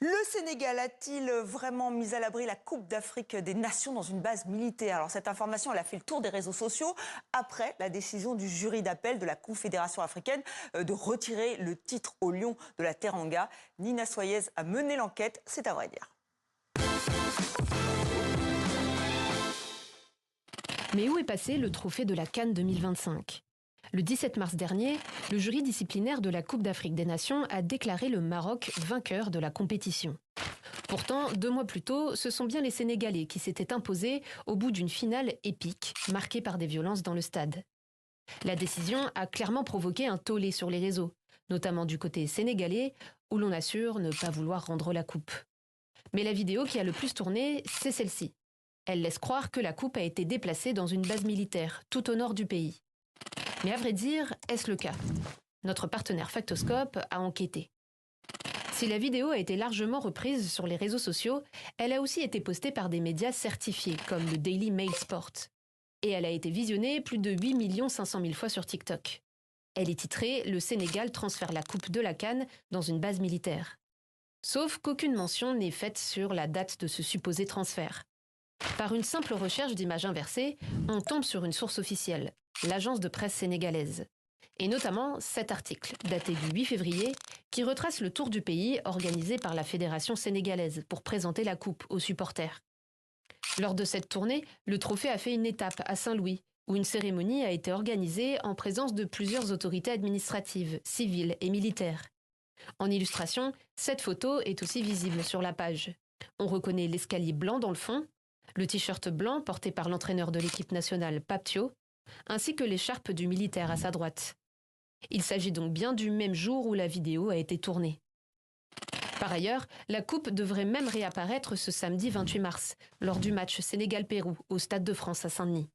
Le Sénégal a-t-il vraiment mis à l'abri la Coupe d'Afrique des Nations dans une base militaire? Alors cette information, elle a fait le tour des réseaux sociaux après la décision du jury d'appel de la Confédération africaine de retirer le titre au Lion de la Teranga. Nina Soyez a mené l'enquête, c'est à vrai dire. Mais où est passé le trophée de la CAN 2025 ? Le 17 mars dernier, le jury disciplinaire de la Coupe d'Afrique des Nations a déclaré le Maroc vainqueur de la compétition. Pourtant, 2 mois plus tôt, ce sont bien les Sénégalais qui s'étaient imposés au bout d'une finale épique, marquée par des violences dans le stade. La décision a clairement provoqué un tollé sur les réseaux, notamment du côté sénégalais, où l'on assure ne pas vouloir rendre la coupe. Mais la vidéo qui a le plus tourné, c'est celle-ci. Elle laisse croire que la coupe a été déplacée dans une base militaire, tout au nord du pays. Mais à vrai dire, est-ce le cas? Notre partenaire Factoscope a enquêté. Si la vidéo a été largement reprise sur les réseaux sociaux, elle a aussi été postée par des médias certifiés, comme le Daily Mail Sport. Et elle a été visionnée plus de 8 500 000 fois sur TikTok. Elle est titrée « Le Sénégal transfère la coupe de la CAN dans une base militaire ». Sauf qu'aucune mention n'est faite sur la date de ce supposé transfert. Par une simple recherche d'images inversées, on tombe sur une source officielle, l'agence de presse sénégalaise. Et notamment cet article, daté du 8 février, qui retrace le tour du pays organisé par la Fédération sénégalaise pour présenter la coupe aux supporters. Lors de cette tournée, le trophée a fait une étape à Saint-Louis, où une cérémonie a été organisée en présence de plusieurs autorités administratives, civiles et militaires. En illustration, cette photo est aussi visible sur la page. On reconnaît l'escalier blanc dans le fond, le t-shirt blanc porté par l'entraîneur de l'équipe nationale Pape Thiaw, ainsi que l'écharpe du militaire à sa droite. Il s'agit donc bien du même jour où la vidéo a été tournée. Par ailleurs, la coupe devrait même réapparaître ce samedi 28 mars, lors du match Sénégal-Pérou au Stade de France à Saint-Denis.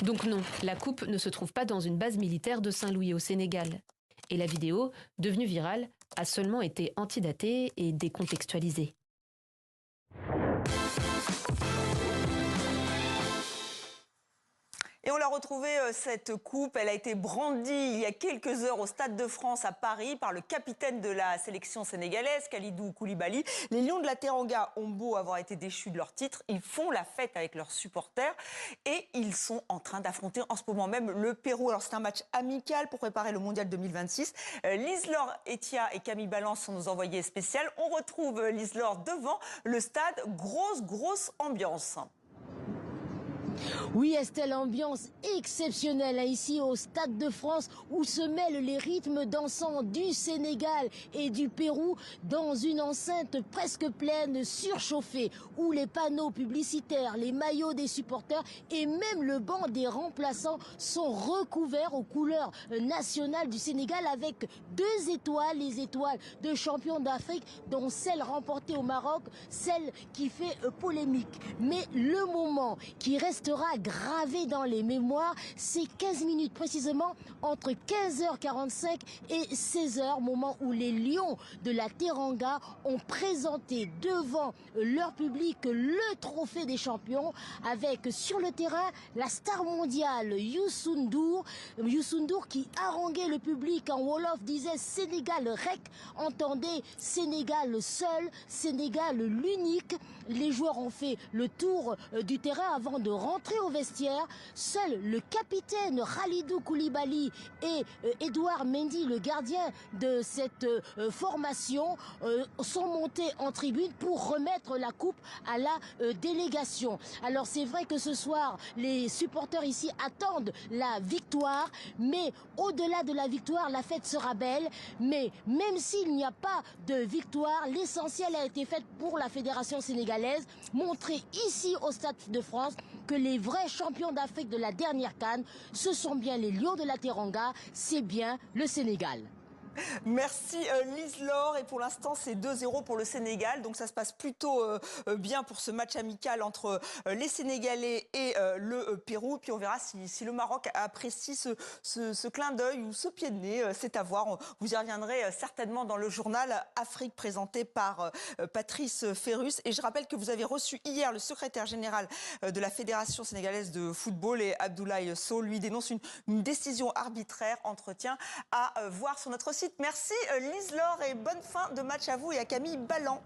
Donc non, la coupe ne se trouve pas dans une base militaire de Saint-Louis au Sénégal. Et la vidéo, devenue virale, a seulement été antidatée et décontextualisée. Et on l'a retrouvée, cette coupe. Elle a été brandie il y a quelques heures au Stade de France à Paris par le capitaine de la sélection sénégalaise, Kalidou Koulibaly. Les Lions de la Teranga ont beau avoir été déchus de leur titre, ils font la fête avec leurs supporters et ils sont en train d'affronter en ce moment même le Pérou. Alors c'est un match amical pour préparer le Mondial 2026. Lise-Laure Etia et Camille Balance sont nos envoyés spéciaux. On retrouve Lise-Laure devant le stade. Grosse ambiance. Oui Estelle, ambiance exceptionnelle ici au Stade de France où se mêlent les rythmes dansants du Sénégal et du Pérou dans une enceinte presque pleine, surchauffée, où les panneaux publicitaires, les maillots des supporters et même le banc des remplaçants sont recouverts aux couleurs nationales du Sénégal avec 2 étoiles, les étoiles de champion d'Afrique, dont celle remportée au Maroc, celle qui fait polémique. Mais le moment qui restera gravé dans les mémoires, c'est 15 minutes précisément entre 15h45 et 16h, moment où les Lions de la Teranga ont présenté devant leur public le trophée des champions avec sur le terrain la star mondiale Youssou N'Dour qui haranguait le public en Wolof, disait Sénégal rec, entendez Sénégal seul, Sénégal l'unique. Les joueurs ont fait le tour du terrain avant de rentrer au vestiaire. Seul le capitaine Khalidou Koulibaly et Edouard Mendy, le gardien de cette formation, sont montés en tribune pour remettre la coupe à la délégation. Alors c'est vrai que ce soir, les supporters ici attendent la victoire, mais au-delà de la victoire, la fête sera belle. Mais même s'il n'y a pas de victoire, l'essentiel a été fait pour la Fédération sénégalaise, montrer ici au Stade de France que les vrais champions d'Afrique de la dernière CAN, ce sont bien les Lions de la Teranga, c'est bien le Sénégal. Merci Lise-Laure. Et pour l'instant, c'est 2-0 pour le Sénégal. Donc ça se passe plutôt bien pour ce match amical entre les Sénégalais et le Pérou. Puis on verra si le Maroc apprécie ce clin d'œil ou ce pied de nez. C'est à voir. Vous y reviendrez certainement dans le journal Afrique présenté par Patrice Ferrus. Et je rappelle que vous avez reçu hier le secrétaire général de la Fédération sénégalaise de football, et Abdoulaye Sow lui dénonce une décision arbitraire. Entretien à voir sur notre site. Merci Lise-Laure et bonne fin de match à vous et à Camille Ballan.